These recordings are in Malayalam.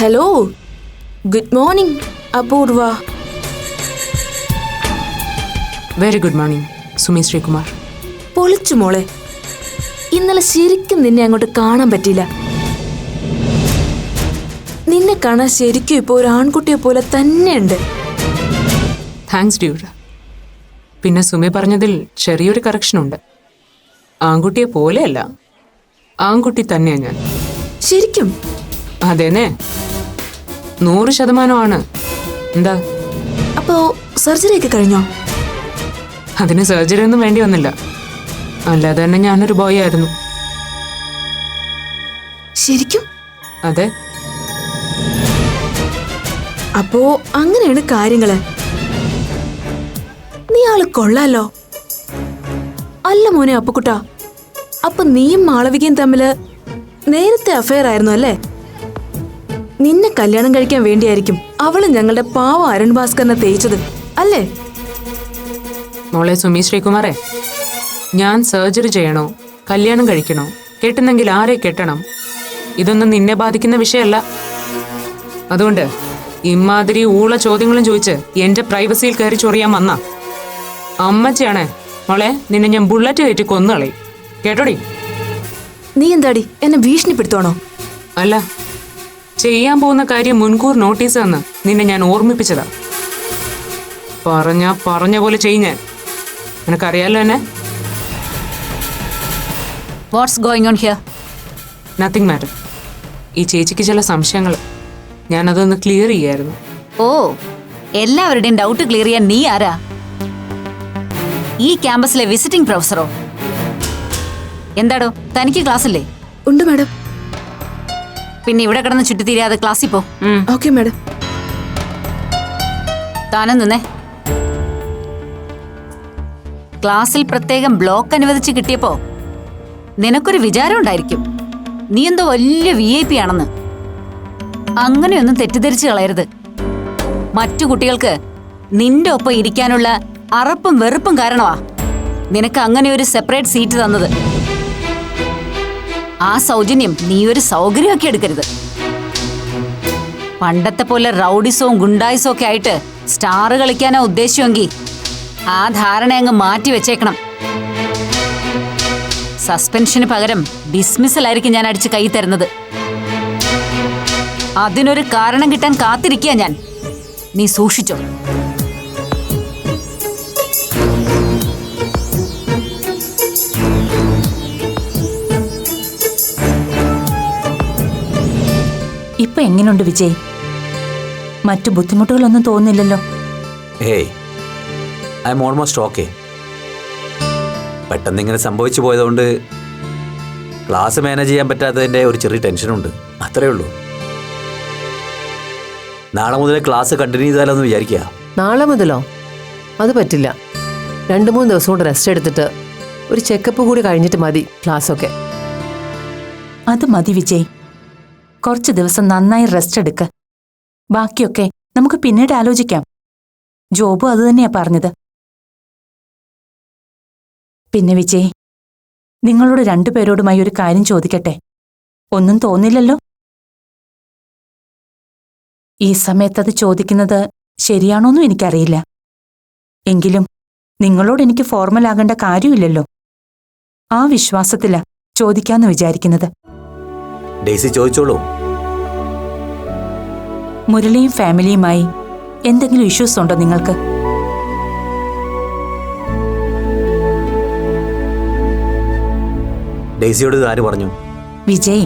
ഹലോ, ഗുഡ് മോർണിംഗ് അപൂർവ. Very good morning Sumi Sreekumar. പൊളിച്ചു മോളെ. ഇന്നലെ ശരിക്കും നിന്നെ അങ്ങോട്ട് കാണാൻ പറ്റിയില്ല. നിന്നെ കാണാൻ ശരിക്കും ഇപ്പോൾ ഒരു ആൺകുട്ടിയെ പോലെ തന്നെയുണ്ട്. Thanks dude. പിന്നെ സുമി പറഞ്ഞതിൽ ചെറിയൊരു കറക്ഷനുണ്ട്. ആൺകുട്ടിയെ പോലെയല്ല, ആൺകുട്ടി തന്നെയാ ഞാൻ. ശരിക്കും? അതേന്നെ, 100%. എന്താ? അപ്പോ സർജറി ഒക്കെ കഴിഞ്ഞോ? അതിന് സർജറി ഒന്നും വേണ്ടി വന്നില്ല. അല്ലാതെ തന്നെ ഞാനൊരു ബോയ് ആയിരുന്നു. ശരിക്കും? അതെ. അപ്പോ അങ്ങനെയാണ് കാര്യങ്ങള്. നീ ആള് കൊള്ളാലോ. അല്ല മോനെ അപ്പുക്കുട്ടാ, അപ്പൊ നീയും മാളവികയും തമ്മില് നേരത്തെ അഫയർ ആയിരുന്നു അല്ലേ? നിന്നെ കല്യാണം കഴിക്കാൻ വേണ്ടിയായിരിക്കും അവള് ഞങ്ങളുടെ പാവ അരുൺ ഭാസ്കറിനെ തേച്ചത് അല്ലേ? മോളെ സുമി ശ്രീകുമാറെ, ഞാൻ സർജറി ചെയ്യണോ, കല്യാണം കഴിക്കണോ, കെട്ടുന്നെങ്കിൽ ആരെ കെട്ടണം, ഇതൊന്നും നിന്നെ ബാധിക്കുന്ന വിഷയമല്ല. അതുകൊണ്ട് ഇമാതിരി ഊള ചോദ്യങ്ങളും ചോദിച്ച് എന്റെ പ്രൈവസിയിൽ കയറി ചൊറിയാൻ വന്ന അമ്മച്ചിയാണേ മോളെ, നിന്നെ ഞാൻ ബുള്ളറ്റ് കയറ്റി കൊന്നുകളി. കേട്ടോടി? നീ എന്താടി എന്നെ ഭീഷണിപ്പെടുത്തോണോ? അല്ല, ചെയ്യാൻ പോകുന്ന കാര്യം മുൻകൂർ നോട്ടീസ് തന്ന് നിന്നെ ഞാൻ ഓർമ്മിപ്പിച്ചതാ. പറഞ്ഞ പോലെ ചെയ്യും ഞാൻ. നിനക്കറിയാലോ എന്നെ. What's going on here? Nothing matter. ഈ ചേച്ചിക്ക് ചില സംശയങ്ങൾ, ഞാനതൊന്ന് ക്ലിയർ ചെയ്യായിരുന്നു. ഓ, എല്ലാവരുടെയും ഡൗട്ട് ക്ലിയർ ചെയ്യാൻ നീ ആരാ? ഈ ക്യാമ്പസിലെ വിസിറ്റിംഗ് പ്രൊഫസറോ? എന്താടോ, തനിക്ക് ക്ലാസ്സില്ലേ? ഉണ്ട് മാഡം. പിന്നെ ഇവിടെ കിടന്ന് ചുറ്റിത്തീരാതെ ക്ലാസ്സിൽ പോ. Okay madam. താനും നിന്നേ. ക്ലാസ്സിൽ പ്രത്യേകം ബ്ലോക്ക് അനുവദിച്ച് കിട്ടിയപ്പോ നിനക്കൊരു വിചാരം ഉണ്ടായിരിക്കും, നീ എന്തോ വലിയ VIP ആണെന്ന്. അങ്ങനെയൊന്നും തെറ്റിദ്ധരിച്ചു കളയരുത്. മറ്റു കുട്ടികൾക്ക് നിന്റെ ഒപ്പം ഇരിക്കാനുള്ള അറപ്പും വെറുപ്പും കാരണമാ നിനക്ക് അങ്ങനെ ഒരു സെപ്പറേറ്റ് സീറ്റ് തന്നത്. ആ സൗജന്യം നീ ഒരു സൗകര്യമൊക്കെ എടുക്കരുത്. പണ്ടത്തെ പോലെ റൗഡിസവും ഗുണ്ടായിസവും ഒക്കെ ആയിട്ട് സ്റ്റാർ കളിക്കാനോ ഉദ്ദേശിക്കുമെങ്കിൽ ആ ധാരണ അങ്ങ് മാറ്റി വെച്ചേക്കണം. സസ്പെൻഷന് പകരം ഡിസ്മിസൽ ആയിരിക്കും ഞാൻ അടിച്ച് കൈ തരുന്നത്. അതിനൊരു കാരണം കിട്ടാൻ കാത്തിരിക്കുക ഞാൻ. നീ സൂക്ഷിച്ചോ. ഇപ്പൊ എങ്ങനെയുണ്ട് വിജയ്? മറ്റു ബുദ്ധിമുട്ടുകളൊന്നും തോന്നുന്നില്ലല്ലോ? ഏയ്, ഐ എം ഓൾമോസ്റ്റ് ഓക്കെ. പെട്ടെന്ന് ഇങ്ങനെ സംഭവിച്ചു പോയതുകൊണ്ട് ക്ലാസ് മാനേജ് ചെയ്യാൻ പറ്റാത്തതിൻ്റെ ഒരു ചെറിയ ടെൻഷനുണ്ട്, അത്രേ ഉള്ളൂ. നാളെ മുതൽ ക്ലാസ് കണ്ടിന്യൂ ചെയ്താലോ എന്ന് വിചാരിക്കുക. നാളെ മുതലോ? അത് പറ്റില്ല. 2-3 ദിവസം കൊണ്ട് റെസ്റ്റ് എടുത്തിട്ട് ഒരു ചെക്കപ്പ് കൂടി കഴിഞ്ഞിട്ട് മതി ക്ലാസ്സൊക്കെ. അത് മതി വിജയ്. കുറച്ച് ദിവസം നന്നായി റെസ്റ്റ് എടുക്ക. ബാക്കിയൊക്കെ നമുക്ക് പിന്നീട് ആലോചിക്കാം. ജോബും അത് തന്നെയാ പറഞ്ഞത്. പിന്നെ വിജയ്, നിങ്ങളോട് 2 പേരോടുമായി ഒരു കാര്യം ചോദിക്കട്ടെ? ഒന്നും തോന്നില്ലല്ലോ? ഈ സമയത്തത് ചോദിക്കുന്നത് ശരിയാണോന്നും എനിക്കറിയില്ല. എങ്കിലും നിങ്ങളോട് എനിക്ക് ഫോർമൽ ആകേണ്ട കാര്യമില്ലല്ലോ. ആ വിശ്വാസത്തിലാ ചോദിക്കാന്ന് വിചാരിക്കുന്നത്. ഡെയ്സി ചോദിച്ചോളൂ. മുരളിയും ഫാമിലിയുമായി എന്തെങ്കിലും ഇഷ്യൂസ് ഉണ്ടോ നിങ്ങൾക്ക്? ഡെയ്സിയോട് ഇത് ആര് പറഞ്ഞു? വിജയ്,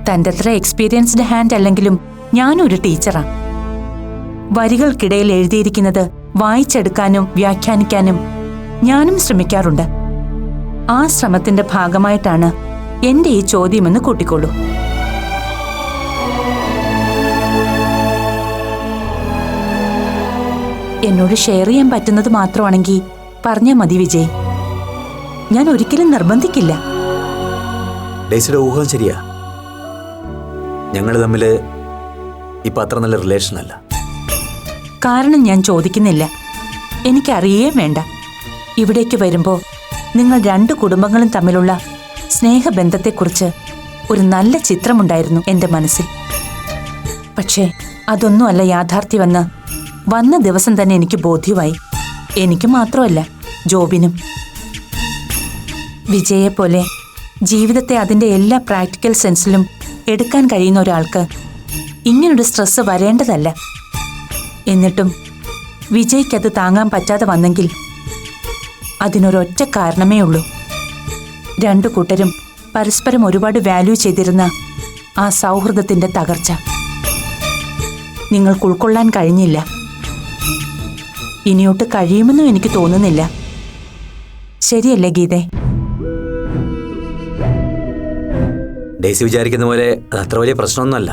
തന്റെ അത്ര എക്സ്പീരിയൻസ്ഡ് ഹാൻഡ് അല്ലെങ്കിലും ഞാനൊരു ടീച്ചറാ. വരികൾക്കിടയിൽ എഴുതിയിരിക്കുന്നത് വായിച്ചെടുക്കാനും വ്യാഖ്യാനിക്കാനും ഞാനും ശ്രമിക്കാറുണ്ട്. ആ ശ്രമത്തിന്റെ ഭാഗമായിട്ടാണ് എന്റെ ഈ ചോദ്യമെന്ന് കൂട്ടിക്കോളൂ. എന്നോട് ഷെയർ ചെയ്യാൻ പറ്റുന്നത് മാത്രമാണെങ്കിൽ പറഞ്ഞാൽ മതി വിജയ്. ഞാൻ ഒരിക്കലും നിർബന്ധിക്കില്ല. ഡെയ്സിയുടെ ഊഹം ശരിയാ. ഞങ്ങൾ തമ്മിൽ ഇപ്പൊ അത്ര നല്ല റിലേഷൻ അല്ല. കാരണം ഞാൻ ചോദിക്കുന്നില്ല, എനിക്കറിയേ വേണ്ട. ഇവിടേക്ക് വരുമ്പോ നിങ്ങൾ 2 കുടുംബങ്ങളും തമ്മിലുള്ള സ്നേഹബന്ധത്തെക്കുറിച്ച് ഒരു നല്ല ചിത്രമുണ്ടായിരുന്നു എന്റെ മനസ്സിൽ. പക്ഷേ അതൊന്നുമല്ല യാഥാർത്ഥ്യമെന്ന് വന്ന ദിവസം തന്നെ എനിക്ക് ബോധ്യമായി. എനിക്ക് മാത്രമല്ല, ജോബിനും. വിജയെപ്പോലെ ജീവിതത്തെ അതിൻ്റെ എല്ലാ പ്രാക്ടിക്കൽ സെൻസിലും എടുക്കാൻ കഴിയുന്ന ഒരാൾക്ക് ഇങ്ങനൊരു സ്ട്രെസ് വരേണ്ടതല്ല. എന്നിട്ടും വിജയ്ക്കത് താങ്ങാൻ പറ്റാതെ വന്നെങ്കിൽ അതിനൊരൊറ്റ കാരണമേ ഉള്ളൂ. രണ്ടു കൂട്ടരും പരസ്പരം ഒരുപാട് വാല്യൂ ചെയ്തിരുന്ന ആ സൗഹൃദത്തിന്റെ തകർച്ച നിങ്ങൾക്ക് ഉൾക്കൊള്ളാൻ കഴിഞ്ഞില്ല. ഇനിയോട്ട് കഴിയുമെന്നും എനിക്ക് തോന്നുന്നില്ല. ശരിയല്ലേ ഗീതേ? ഡേസി വിചാരിക്കുന്ന പോലെ അത് അത്ര വലിയ പ്രശ്നമൊന്നുമല്ല.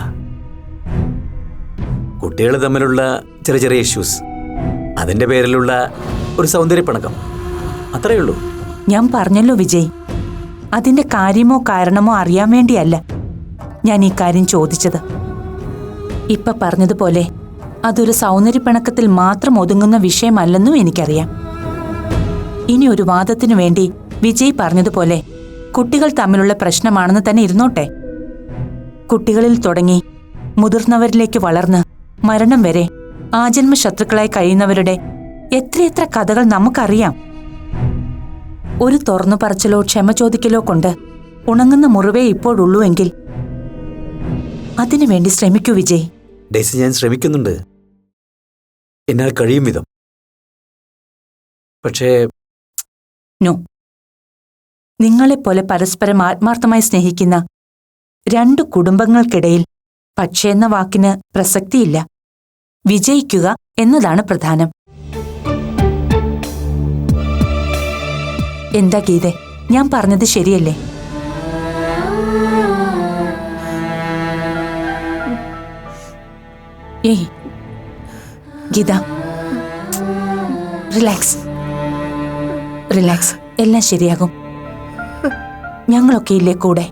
കുട്ടികൾ തമ്മിലുള്ള ചെറിയ ചെറിയ ഇഷ്യൂസ്, അതിൻ്റെ പേരിലുള്ള ഒരു സൗന്ദര്യപ്പിണക്കം, അത്രയേ ഉള്ളൂ. ഞാൻ പറഞ്ഞല്ലോ വിജയ്, അതിന്റെ കാര്യമോ കാരണമോ അറിയാൻ വേണ്ടിയല്ല ഞാൻ ഈ കാര്യം ചോദിച്ചത്. ഇപ്പൊ പറഞ്ഞതുപോലെ അതൊരു സൗന്ദര്യപ്പിണക്കത്തിൽ മാത്രം ഒതുങ്ങുന്ന വിഷയമല്ലെന്നും എനിക്കറിയാം. ഇനി ഒരു വാദത്തിനു വേണ്ടി വിജയ് പറഞ്ഞതുപോലെ കുട്ടികൾ തമ്മിലുള്ള പ്രശ്നമാണെന്ന് തന്നെ ഇരുന്നോട്ടെ. കുട്ടികളിൽ തുടങ്ങി മുതിർന്നവരിലേക്ക് വളർന്ന് മരണം വരെ ആജന്മ ശത്രുക്കളായി കഴിയുന്നവരുടെ എത്രയെത്ര കഥകൾ നമുക്കറിയാം. ഒരു തുറന്നു പറച്ചിലോ ക്ഷമ ചോദിക്കലോ കൊണ്ട് ഉണങ്ങുന്ന മുറിവേ ഇപ്പോഴുള്ളൂ എങ്കിൽ അതിനുവേണ്ടി ശ്രമിക്കൂ വിജയ്. ഡേസി, ഞാൻ ശ്രമിക്കുന്നുണ്ട് എന്നാൽ കഴിയും വിധം. പക്ഷേ നോ, നിങ്ങളെപ്പോലെ പരസ്പരം ആത്മാർത്ഥമായി സ്നേഹിക്കുന്ന രണ്ടു കുടുംബങ്ങൾക്കിടയിൽ പക്ഷേ എന്ന വാക്കിന് പ്രസക്തിയില്ല. വിജയിക്കുക എന്നതാണ് പ്രധാനം. എന്താ ഗീതെ, ഞാൻ പറഞ്ഞത് ശരിയല്ലേ? ഏയ് ഗീത, റിലാക്സ് റിലാക്സ്, എല്ലാം ശരിയാകും. ഞങ്ങളൊക്കെ ഇല്ലേ കൂടെ?